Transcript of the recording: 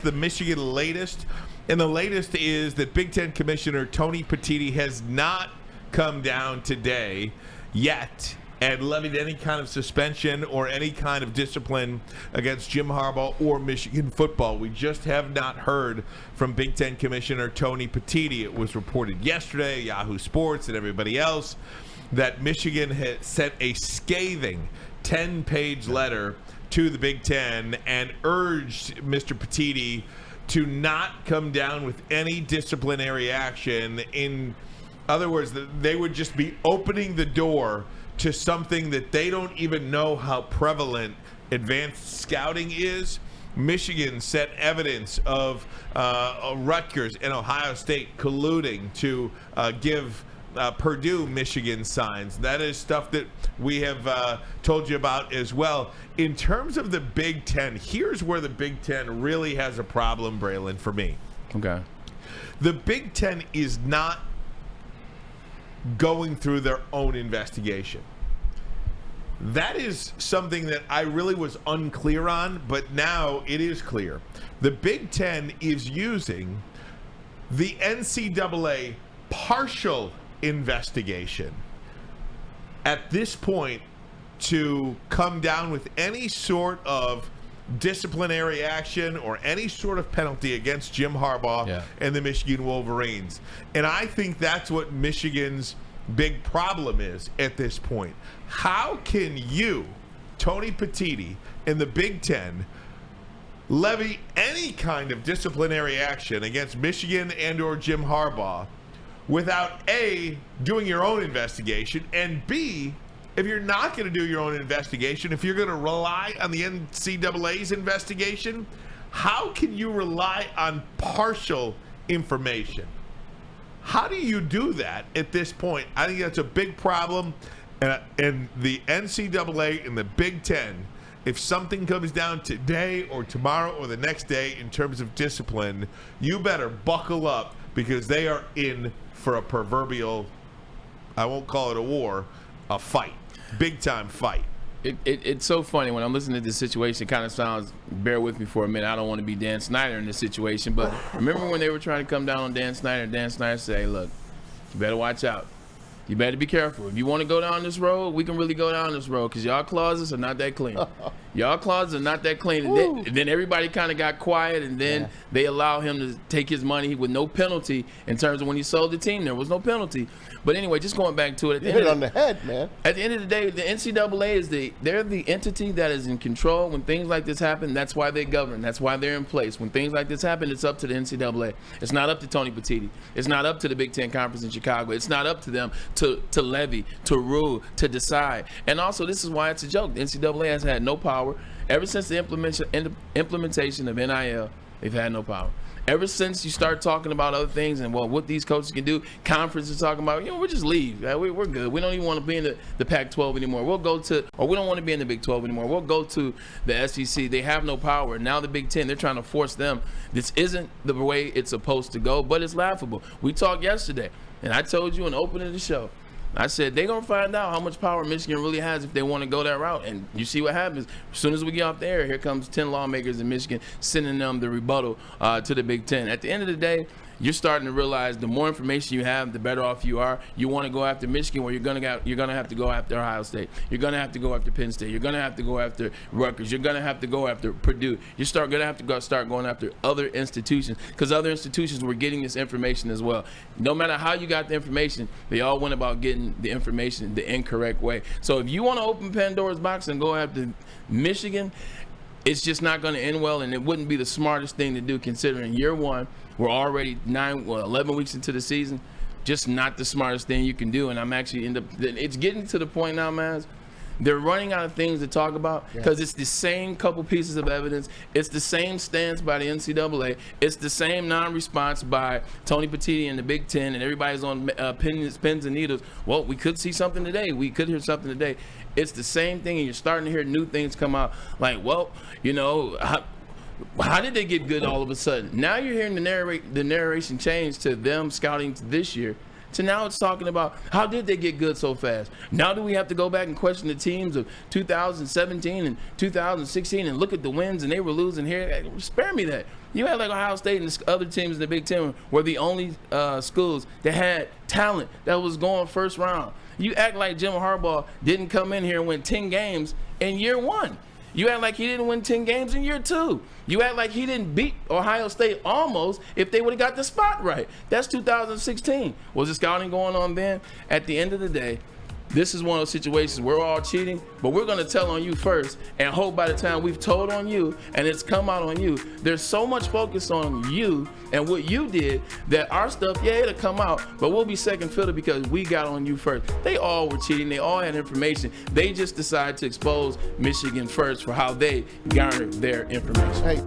The Michigan latest, and the latest is that Big Ten Commissioner Tony Petitti has not come down today yet and levied any kind of suspension or any kind of discipline against Jim Harbaugh or Michigan football. We just have not heard from Big Ten Commissioner Tony Petitti. It was reported yesterday, Yahoo Sports and everybody else, that Michigan had sent a scathing 10-page letter to the Big Ten and urged Mr. Petitti to not come down with any disciplinary action. In other words, they would just be opening the door to something that they don't even know how prevalent advanced scouting is. Michigan set evidence of Rutgers and Ohio State colluding to give Purdue Michigan signs. That is stuff that we have told you about as well. In terms of the Big Ten, here's where the Big Ten really has a problem, Braylon, for me. Okay. The Big Ten is not going through their own investigation. That is something that I really was unclear on, but now it is clear. The Big Ten is using the NCAA partial investigation at this point to come down with any sort of disciplinary action or any sort of penalty against Jim Harbaugh and the Michigan Wolverines. And I think that's what Michigan's big problem is at this point. How can you, Tony Petitti, and the Big Ten levy any kind of disciplinary action against Michigan and or Jim Harbaugh without A, doing your own investigation, and B, if you're not going to do your own investigation, if you're going to rely on the NCAA's investigation, how can you rely on partial information? How do you do that at this point? I think that's a big problem. And the NCAA and the Big Ten, if something comes down today or tomorrow or the next day in terms of discipline, you better buckle up because they are in for a proverbial, I won't call it a war, a fight. Big time fight. It's so funny when I'm listening to this situation. It kind of sounds, bear with me for a minute, I don't want to be Dan Snyder in this situation, but remember when they were trying to come down on Dan Snyder, Dan Snyder said, hey, look, you better watch out. You better be careful. If you want to go down this road, we can really go down this road because y'all clauses are not that clean. Y'all clauses are not that clean. And then everybody kind of got quiet, and then they allow him to take his money with no penalty in terms of when he sold the team. There was no penalty. But anyway, just going back to it. You hit it on the head, man. At the end of the day, the NCAA they're the entity that is in control. When things like this happen, that's why they govern. That's why they're in place. When things like this happen, it's up to the NCAA. It's not up to Tony Petitti. It's not up to the Big Ten Conference in Chicago. It's not up to them to levy, to rule, to decide. And also, this is why it's a joke. The NCAA has had no power. Ever since the implementation of NIL, they've had no power. Ever since you start talking about other things and what these coaches can do, conferences talking about, we'll just leave. We're good. We don't even want to be in the Pac-12 anymore. We'll go to, or we don't want to be in the Big 12 anymore. We'll go to the SEC. They have no power. Now the Big Ten, they're trying to force them. This isn't the way it's supposed to go, but it's laughable. We talked yesterday, and I told you in the opening of the show, I said they're going to find out how much power Michigan really has if they want to go that route. And you see what happens. As soon as we get off the air, here comes 10 lawmakers in Michigan sending them the rebuttal to the Big Ten. At the end of the day, you're starting to realize the more information you have, the better off you are. You want to go after Michigan, or you're going to have to go after Ohio State. You're going to have to go after Penn State. You're going to have to go after Rutgers. You're going to have to go after Purdue. You're going to have to start going after other institutions because other institutions were getting this information as well. No matter how you got the information, they all went about getting the information the incorrect way. So if you want to open Pandora's box and go after Michigan, it's just not going to end well, and it wouldn't be the smartest thing to do considering year one, we're already 11 weeks into the season. Just not the smartest thing you can do. And I'm actually it's getting to the point now, man. They're running out of things to talk about because it's the same couple pieces of evidence. It's the same stance by the NCAA. It's the same non-response by Tony Petitti and the Big Ten, and everybody's on pins and needles. Well, we could see something today. We could hear something today. It's the same thing, and you're starting to hear new things come out. Like, well, how did they get good all of a sudden? Now you're hearing the narration change to them scouting this year. To now it's talking about how did they get good so fast? Now do we have to go back and question the teams of 2017 and 2016 and look at the wins and they were losing here? Spare me that. You act like Ohio State and the other teams in the Big Ten were the only schools that had talent that was going first round. You act like Jim Harbaugh didn't come in here and win 10 games in year 1. You act like he didn't win 10 games in year 2. You act like he didn't beat Ohio State almost if they would have got the spot right. That's 2016. Was the scouting going on then? At the end of the day, this is one of those situations we're all cheating, but we're going to tell on you first and hope by the time we've told on you and it's come out on you, there's so much focus on you and what you did that our stuff, yeah, it'll come out, but we'll be second fiddle because we got on you first. They all were cheating. They all had information. They just decided to expose Michigan first for how they garnered their information. Hey.